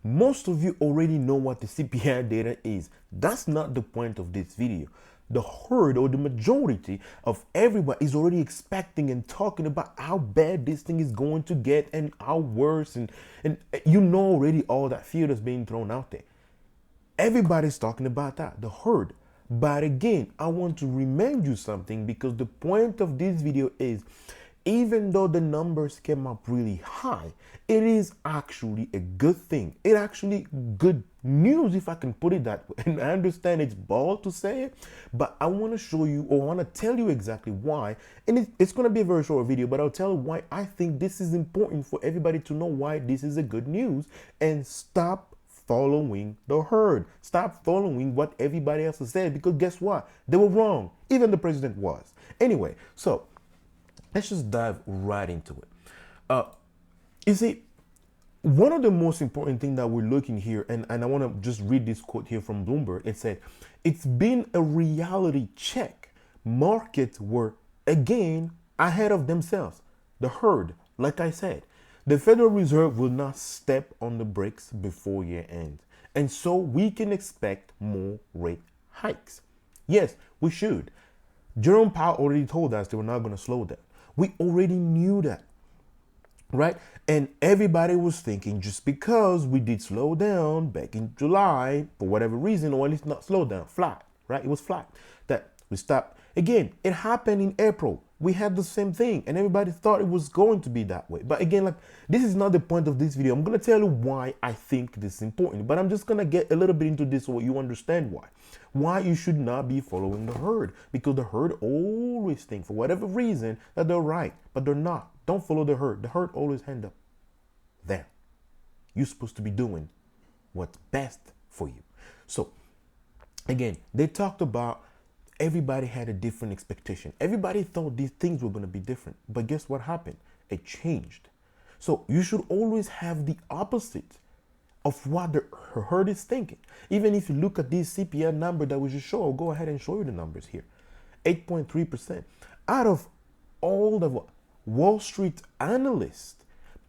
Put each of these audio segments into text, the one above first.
Most of you already know what the CPI data is. That's not the point of this video. The herd or the majority of everybody is already expecting and talking about how bad this thing is going to get and how worse, and you know already all that fear that's being thrown out there. Everybody's talking about that, the herd. But again, I want to remind you something, because the point of this video is, even though the numbers came up really high, it is actually a good thing. It actually good news, if I can put it that way. And I understand it's bold to say it, but I want to show you, or I want to tell you exactly why. And it's going to be a very short video, but I'll tell you why I think this is important for everybody to know why this is a good news. And stop following the herd. Stop following what everybody else has said, because guess what? They were wrong. Even the president was. Anyway, so let's just dive right into it. You see, one of the most important things that we're looking here, and I want to just read this quote here from Bloomberg. It said, "It's been a reality check. Markets were again ahead of themselves. The herd, like I said, the Federal Reserve will not step on the brakes before year end. And so we can expect more rate hikes." Yes, we should. Jerome Powell already told us they were not going to slow down. We already knew that, right? And everybody was thinking, just because we did slow down back in July, for whatever reason, or at least not slow down, flat, right? It was flat, that we stopped. Again, it happened in April. We had the same thing, and everybody thought it was going to be that way. But again, like, this is not the point of this video. I'm going to tell you why I think this is important, but I'm just going to get a little bit into this so you understand why you should not be following the herd, because the herd always think, for whatever reason, that they're right, but they're not. Don't follow the herd. The herd always end up there. You're supposed to be doing what's best for you. So again, they talked about everybody had a different expectation. Everybody thought these things were going to be different, but guess what happened? It changed. So you should always have the opposite of what the herd is thinking. Even if you look at this CPI number that we just showed, I'll go ahead and show you the numbers here. 8.3%. Out of all the Wall Street analysts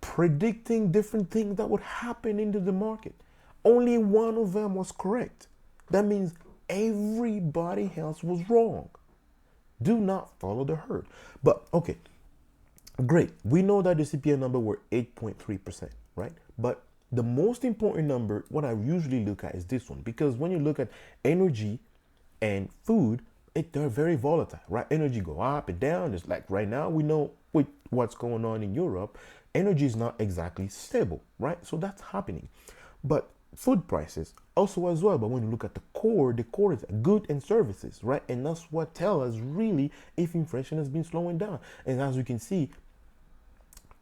predicting different things that would happen into the market, only one of them was correct. That means everybody else was wrong. Do not follow the herd. But okay, great. We know that the CPI number were 8.3%, right? But the most important number, what I usually look at, is this one, because when you look at energy and food, they're very volatile, right? Energy go up and down. Just like right now, we know with what's going on in Europe, energy is not exactly stable, right? So that's happening. But food prices also as well. But when you look at the core is goods and services, right? And that's what tells us really if inflation has been slowing down. And as you can see,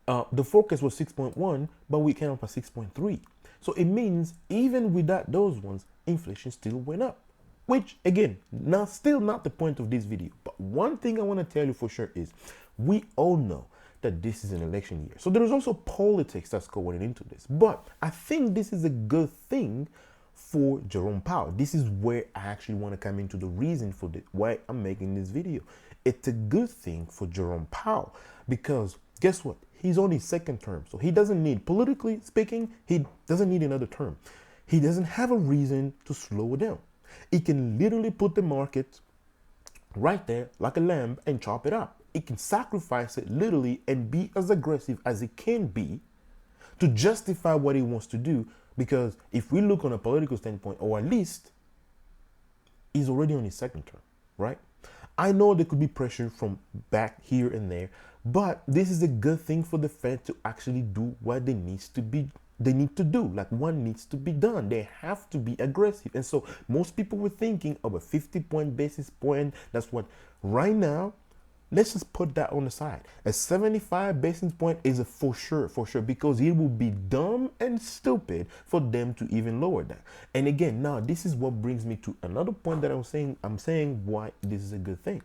the forecast was 6.1, but we came up at 6.3. So it means even without those ones, inflation still went up. Which again, still not the point of this video. But one thing I want to tell you for sure is, we all know that this is an election year. So there is also politics that's going into this. But I think this is a good thing for Jerome Powell. This is where I actually want to come into the reason for why I'm making this video. It's a good thing for Jerome Powell, because guess what? He's on his second term. So he doesn't need, politically speaking, he doesn't need another term. He doesn't have a reason to slow down. He can literally put the market right there like a lamb and chop it up. It can sacrifice it literally and be as aggressive as it can be to justify what he wants to do. Because if we look on a political standpoint, or at least he's already on his second term, right? I know there could be pressure from back here and there, but this is a good thing for the Fed to actually do what they need to do. Like, what needs to be done. They have to be aggressive. And so most people were thinking of a 50-point basis point. That's what right now, let's just put that on the side. A 75 basis point is a for sure, because it would be dumb and stupid for them to even lower that. And again, now this is what brings me to another point that I'm saying why this is a good thing.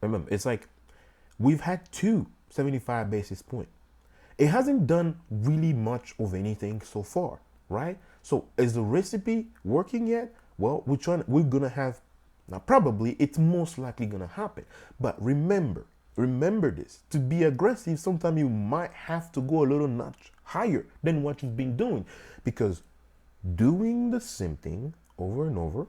Remember, it's like we've had two 75 basis points. It hasn't done really much of anything so far, right? So is the recipe working yet? Well, we're gonna have, now probably it's most likely gonna happen. But remember, Remember this. To be aggressive, sometimes you might have to go a little notch higher than what you've been doing, because doing the same thing over and over,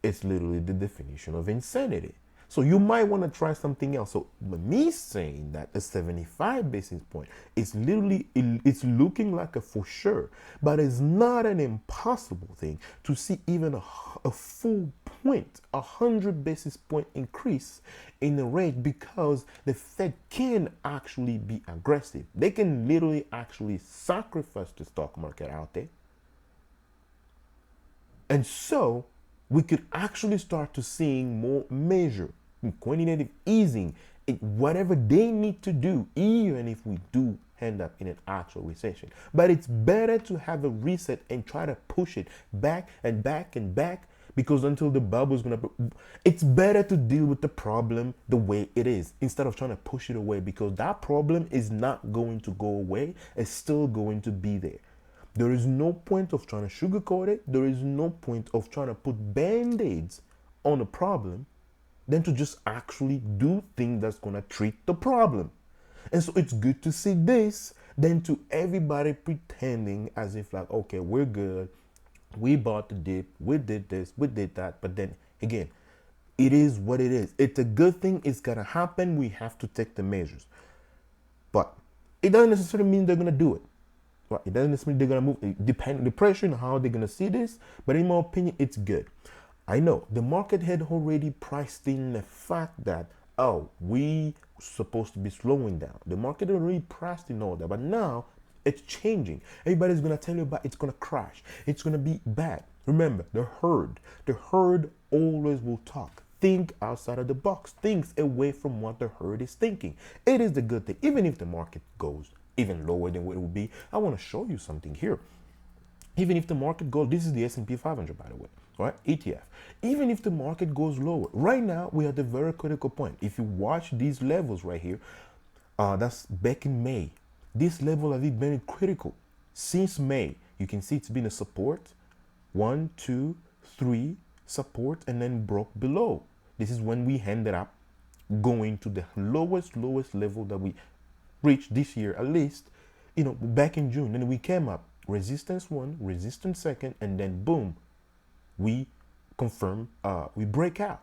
it's literally the definition of insanity. So you might want to try something else. So me saying that a 75 basis point is literally, it's looking like a for sure, but it's not an impossible thing to see even a full point, 100 basis point increase in the rate, because the Fed can actually be aggressive. They can literally actually sacrifice the stock market out there. And so we could actually start to seeing more measure in quantitative easing in whatever they need to do, even if we do end up in an actual recession. But it's better to have a reset and try to push it back and back and back, because until the bubble is gonna, it's better to deal with the problem the way it is instead of trying to push it away, because that problem is not going to go away. It's still going to be there. There is no point of trying to sugarcoat it. There is no point of trying to put band-aids on a problem than to just actually do things that's going to treat the problem. And so it's good to see this than to everybody pretending as if like, okay, we're good. We bought the dip. We did this. We did that. But then again, it is what it is. It's a good thing. It's going to happen. We have to take the measures. But it doesn't necessarily mean they're going to do it. Well, it doesn't necessarily mean they're going to move. Depending on the pressure and how they're going to see this. But in my opinion, it's good. I know the market had already priced in the fact that, oh, we supposed to be slowing down. The market already priced in all that. But now it's changing. Everybody's going to tell you about it's going to crash. It's going to be bad. Remember, the herd always will talk. Think outside of the box. Think away from what the herd is thinking. It is the good thing. Even if the market goes even lower than what it would be, I want to show you something here. Even if the market goes, this is the S&P 500, by the way, right? ETF. Even if the market goes lower, right now we are at the very critical point. If you watch these levels right here, that's back in May. This level has been critical since May. You can see it's been a support, 1, 2, 3 support, and then broke below. This is when we ended up going to the lowest level that we reached this year, at least, back in June. Then we came up, resistance 1, resistance 2nd, and then boom, we confirm, we break out.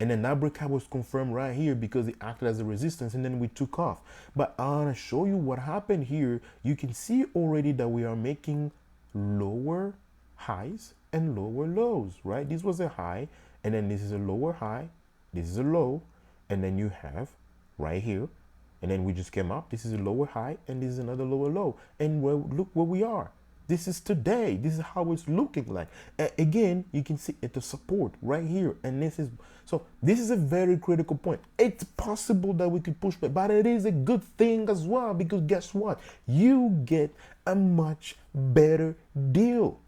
And then that breakout was confirmed right here because it acted as a resistance, and then we took off. But I want to show you what happened here. You can see already that we are making lower highs and lower lows, right? This was a high, and then this is a lower high, this is a low, and then you have right here, and then we just came up. This is a lower high, and this is another lower low. And look where we are. This is today. This is how it's looking like. Again, you can see it's a support right here. And this is a very critical point. It's possible that we could push back, but it is a good thing as well, because guess what? You get a much better deal,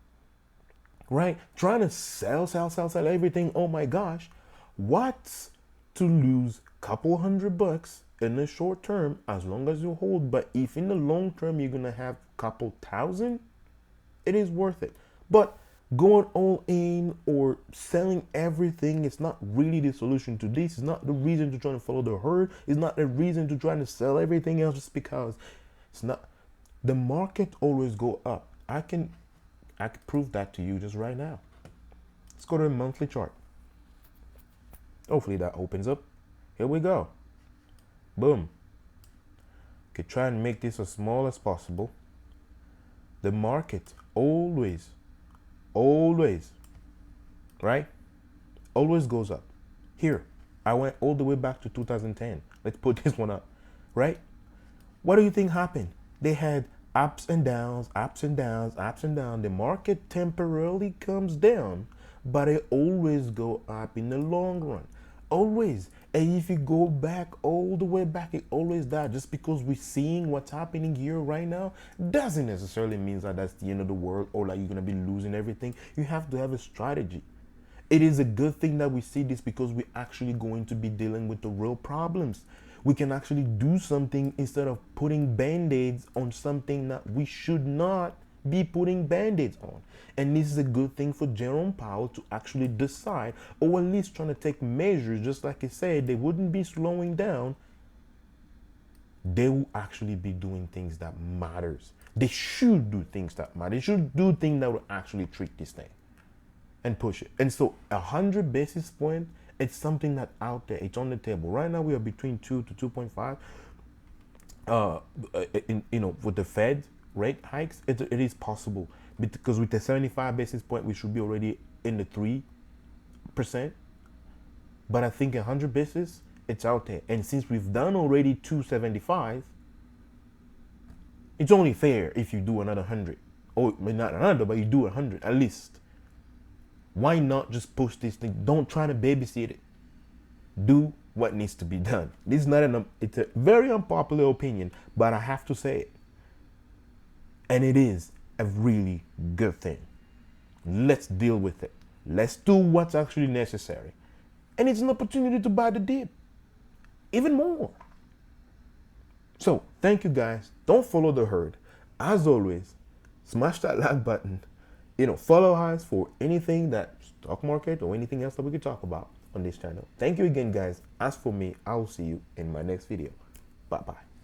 right? Trying to sell everything. Oh my gosh. What's to lose a couple $100 in the short term as long as you hold? But if in the long term you're going to have a couple thousand, it is worth it. But going all in or selling everything is not really the solution to this. It's not the reason to try to follow the herd. It's not the reason to try to sell everything else just because it's not. The market always go up. I can prove that to you just right now. Let's go to the monthly chart. Hopefully that opens up. Here we go. Boom. Okay, try and make this as small as possible. The market always, right? Always goes up. Here, I went all the way back to 2010. Let's put this one up, right? What do you think happened? They had ups and downs, ups and downs, ups and downs. The market temporarily comes down, but it always go up in the long run. Always. And if you go back all the way back, it always does. Just because we're seeing what's happening here right now doesn't necessarily mean that that's the end of the world or like you're going to be losing everything. You have to have a strategy. It is a good thing that we see this because we're actually going to be dealing with the real problems. We can actually do something instead of putting band-aids on something that we should not be putting band-aids on. And this is a good thing for Jerome Powell to actually decide, or at least trying to take measures. Just like I said, they wouldn't be slowing down they will actually be doing things that matters. They should do things that matter. They should do things that will actually treat this thing and push it. And so 100 basis point, it's something that out there, it's on the table. Right now we are between 2 to 2.5. With the Fed rate hikes, it is possible because with the 75 basis point, we should be already in the 3%. But I think 100 basis, it's out there. And since we've done already 275, it's only fair if you do another 100. Or not another, but you do 100 at least. Why not just push this thing? Don't try to babysit it. Do what needs to be done. This is not it's a very unpopular opinion, but I have to say it. And it is a really good thing. Let's deal with it. Let's do what's actually necessary. And it's an opportunity to buy the dip. Even more. So, thank you guys. Don't follow the herd. As always, smash that like button. Follow us for anything that stock market or anything else that we could talk about on this channel. Thank you again, guys. As for me, I will see you in my next video. Bye-bye.